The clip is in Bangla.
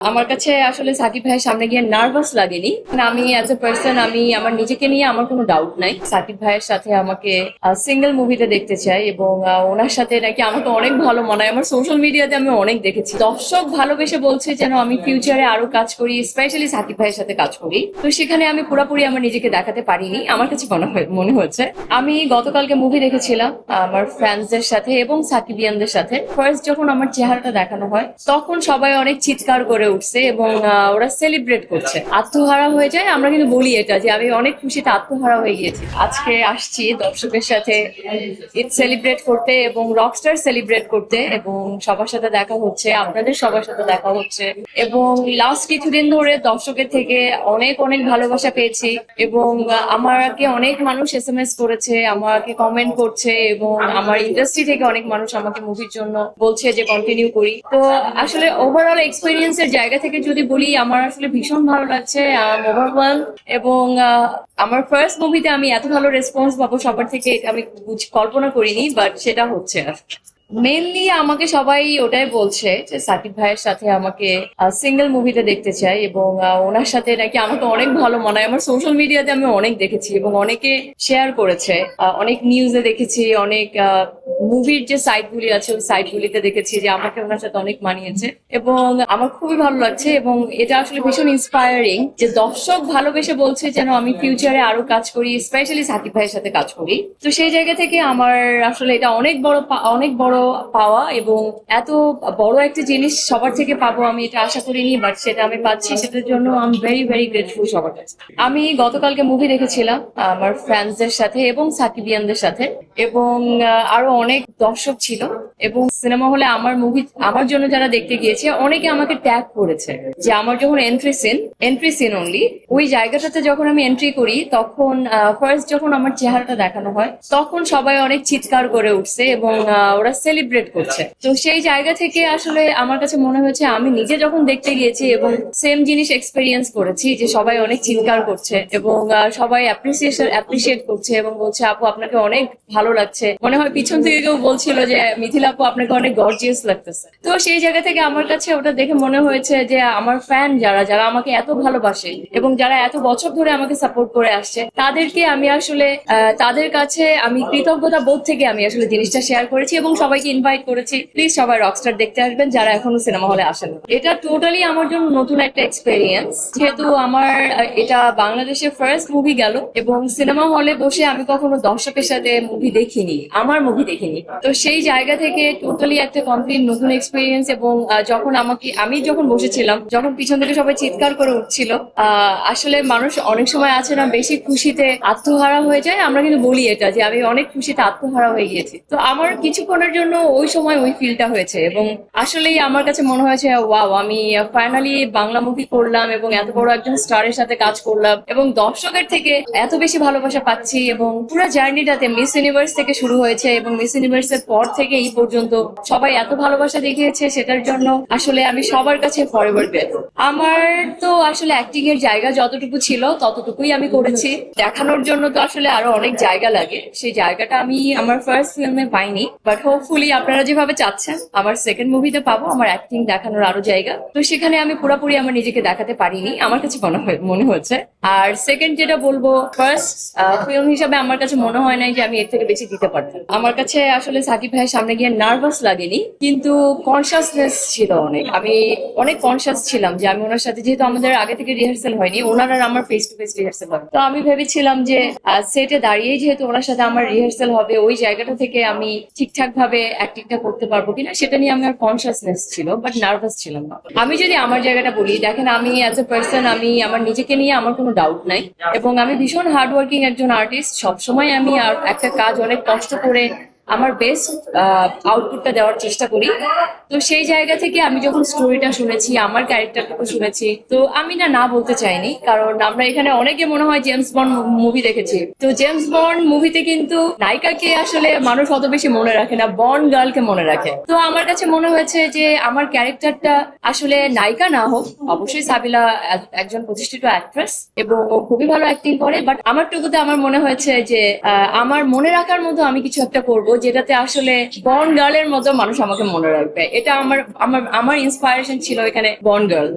আমার কাছে আসলে সাকিব ভাইয়ের সামনে গিয়ে নার্ভাস লাগেনি। আমি অ্যাজ এ পার্সন আমি আমার নিজেকে নিয়ে আমার কোনো ডাউট নাই। সাকিব ভাইয়ের সাথে আমাকে সিঙ্গেল মুভিতে দেখতে চাই এবং ওনার সাথে নাকি আমাকে অনেক ভালো মানায়। আমার সোশ্যাল মিডিয়াতে আমি অনেক দেখেছি, দর্শক ভালোবেসে বলছে যেন আমি ফিউচারে আরো কাজ করি, স্পেশালি সাকিব ভাইয়ের সাথে কাজ করি। তো সেখানে আমি পুরোপুরি আমার নিজেকে দেখাতে পারিনি, আমার কাছে মনে হচ্ছে। আমি গতকালকে মুভি দেখেছিলাম আমার ফ্রেন্ডসদের সাথে এবং সাকিবিয়ানদের সাথে। ফার্স্ট যখন আমার চেহারাটা দেখানো হয় তখন সবাই অনেক চিৎকার করে উঠছে এবং ওরা সেলিব্রেট করছে, আত্মহারা হয়ে যায়। আমরা কিন্তু বলি এটা যে আমি অনেক খুশিতে আত্মহারা হয়ে গিয়েছি। আজকে আসছি দর্শকের সাথে ঈদ সেলিব্রেট করতে এবং রকস্টার সেলিব্রেট করতে, এবং সবার সাথে দেখা হচ্ছে, আপনাদের সবার সাথে দেখা হচ্ছে। এবং লাস্ট কিছুদিন ধরে দর্শকের থেকে অনেক অনেক ভালোবাসা পেয়েছি এবং আমাকে অনেক মানুষ SMS করেছে, আমাকে কমেন্ট করছে এবং আমার ইন্ডাস্ট্রি থেকে অনেক মানুষ আমাকে মুভির জন্য বলছে যে কন্টিনিউ করি। তো আসলে ওভারঅল এক্সপিরিয়েন্সের জায়গা থেকে যদি বলি, আমার আসলে ভীষণ ভালো লাগছে, ওভারওয়েল। এবং আমার ফার্স্ট মুভিতে আমি এত ভালো রেসপন্স পাবো সবার থেকে এটা আমি কল্পনা করিনি, বাট সেটা হচ্ছে। মেনলি আমাকে সবাই ওটাই বলছে যে সাকিব ভাইয়ের সাথে আমাকে সিঙ্গেল মুভিতে দেখতে চাই এবং ওনার সাথে নাকি আমাকে অনেক ভালো মানায়। আমার সোশ্যাল মিডিয়াতে আমি অনেক দেখেছি এবং অনেকে শেয়ার করেছে, অনেক নিউজে দেখেছি, অনেক মুভির যে সাইটগুলি আছে ওই সাইটগুলিতে দেখেছি যে আমাকে ওনার সাথে অনেক মানিয়েছে এবং আমার খুবই ভালো লাগছে। এবং এটা আসলে ভীষণ ইন্সপায়ারিং যে দর্শক ভালোবেসে বলছে যেন আমি ফিউচারে আরো কাজ করি, স্পেশালি সাকিব ভাইয়ের সাথে কাজ করি। তো সেই জায়গা থেকে আমার আসলে এটা অনেক বড় পাওয়া এবং এত বড় একটা জিনিস সবার থেকে পাবো আমি এটা আশা করিনি, বাট সেটা আমি পাচ্ছি, সেটার জন্য আমি ভেরি ভেরি গ্রেটফুল সবার কাছে। আমি গতকালকে মুভি দেখেছিলাম আমার ফ্রেন্ডসদের সাথে এবং সাকিবিয়ানদের সাথে, এবং আরো অনেক দর্শক ছিল। এবং সিনেমা হলে আমার জন্য যারা দেখতে গিয়েছে অনেকে আমাকে ট্যাগ করেছে যে আমার যখন এন্ট্রি সিন অনলি ওই জায়গাটাতে যখন আমি এন্ট্রি করি তখন ফার্স্ট যখন আমার চেহারাটা দেখানো হয় তখন সবাই অনেক চিৎকার করে উঠছে এবং ওরা সেলিব্রেট করছে। তো সেই জায়গা থেকে আসলে আমার কাছে মনে হয়েছে আমি নিজে যখন দেখতে গিয়েছি এবং সেম জিনিস এক্সপেরিয়েন্স করেছি যে সবাই অনেক চিৎকার করছে এবং সবাই অ্যাপ্রিসিয়েট করছে এবং বলছে আপু আপনাকে অনেক ভালো লাগছে। মনে হয় পিছন থেকে কেউ বলছিল যে মিথিলা আপু আপনাকে অনেক গর্জিয়াস লাগতেছে। তো সেই জায়গা থেকে আমার কাছে ওটা দেখে মনে হয়েছে যে আমার ফ্যান যারা আমাকে এত ভালোবাসে এবং যারা এত বছর ধরে আমাকে সাপোর্ট করে আসছে তাদেরকে আমি আসলে তাদের কাছে আমি কৃতজ্ঞতা বোধ থেকে আমি আসলে জিনিসটা শেয়ার করেছি এবং সবাইকে ইনভাইট করেছি প্লিজ সবাই রকস্টার দেখতে আসবেন যারা এখনো সিনেমা হলে আসেন। এটা টোটালি আমার জন্য নতুন একটা এক্সপেরিয়েন্স, যেহেতু আমার এটা বাংলাদেশের ফার্স্ট মুভি গেল এবং সিনেমা হলে বসে আমি কখনো দর্শকের সাথে মুভি দেখিনি, তো সেই জায়গা থেকে টোটালি একটা কমপ্লিট নতুন এক্সপেরিয়েন্স। এবং আমি যখন বসেছিলাম, যখন পিছন থেকে সবাই চিৎকার করে উঠছিল, আসলে মানুষ অনেক সময় আছে না বেশি খুশিতে আত্মহারা হয়ে যায়, আমরা কিন্তু বলি এটা যে আমি অনেক খুশিতে আত্মহারা হয়ে গিয়েছি। তো আমার কিছুক্ষণের জন্য ওই সময় ওই ফিলটা হয়েছে এবং আসলেই আমার কাছে মনে হয়েছে ওয়াও, আমি ফাইনালি বাংলা মুভি করলাম এবং এত বড় একজন স্টারের সাথে কাজ করলাম এবং দর্শকের থেকে এত বেশি ভালোবাসা পাচ্ছি। এবং পুরো জার্নিটাতে মিস ইউনিভার্স থেকে শুরু হয়েছে এবং মিস ইউনিভার্সের পর থেকে এই পর্যন্ত সবাই এত ভালোবাসা দেখিয়েছে, সেটার জন্য আসলে আমি সবার কাছে ফরএভার গ্রেটফুল। আমার তো আসলে অ্যাক্টিং এর জায়গা যতটুকু ছিল ততটুকুই আমি করেছি, দেখানোর জন্য তো আসলে আরো অনেক জায়গা লাগে, সেই জায়গাটা আমি আমার ফার্স্ট ফিল্মে পাইনি। বাট হোপফুলি আপনারা যেভাবে চাচ্ছেন আমার সেকেন্ড মুভিতে পাবো আমার অ্যাক্টিং দেখানোর আরো জায়গা। তো সেখানে আমি পুরোপুরি আমার নিজেকে দেখাতে পারিনি, আমার কাছে মনে হচ্ছে। আর সেকেন্ড যেটা বলবো, ফার্স্ট ফিল্ম হিসাবে আমার কাছে মনে হয় নাই যে আমি এর থেকে বেশি দিতে পারতাম। আমার কাছে আসলে সাকিব ভাইয়ের সামনে গিয়ে নার্ভাস লাগেনি, কিন্তু কনসিয়াসনেস ছিল আমি অনেক কনসিয়াস ছিলাম যে আমি ওনার সাথে, যেহেতু আমাদের আগে থেকে রিহার্সাল হয়নি, ওনার আর আমার ফেস টু ফেস রিহার্সাল হবে, তো আমি ভেবেছিলাম যে সেটে দাঁড়িয়েই যেহেতু ওনার সাথে আমার রিহার্সাল হবে ওই জায়গাটা থেকে আমি ঠিকঠাক ভাবে অ্যাক্টিংটা করতে পারবো কিনা সেটা নিয়ে আমার কনসিয়াসনেস ছিল, বাট নার্ভাস ছিলাম না। আমি যদি আমার জায়গাটা বলি, দেখেন আমি অ্যাজ এ পার্সন আমি আমার নিজেকে নিয়ে আমার কোনো ডাউট নাই এবং আমি ভীষণ হার্ডওয়ার্কিং একজন আর্টিস্ট। সবসময় আমি একটা কাজ অনেক কষ্ট করে আমার বেস্ট আউটপুটটা দেওয়ার চেষ্টা করি। তো সেই জায়গা থেকে আমি যখন স্টোরিটা শুনেছি, আমার ক্যারেক্টারটাকে শুনেছি, তো আমি না বলতে চাইনি, কারণ আমরা এখানে অনেকে মনে হয় জেমস বন্ড মুভি দেখেছি। তো জেমস বন্ড মুভিতে কিন্তু নায়িকাকে আসলে মানুষ অত বেশি মনে রাখে না, বন্ড গার্লকে মনে রাখে। তো আমার কাছে মনে হয়েছে যে আমার ক্যারেক্টারটা আসলে নায়িকা না হোক, অবশ্যই সাবিলা একজন প্রতিষ্ঠিত অ্যাক্ট্রেস এবং ও খুবই ভালো অ্যাক্টিং করে, বাট আমার টুকুতে আমার মনে হয়েছে যে আমার মনে রাখার মতো আমি কিছু একটা করবো যেটাতে আসলে বন্ড গার্লের মতো মানুষ আমাকে মনে রাখবে। এটা আমার ইন্সপায়ারেশন ছিল এখানে বন্ড গার্ল।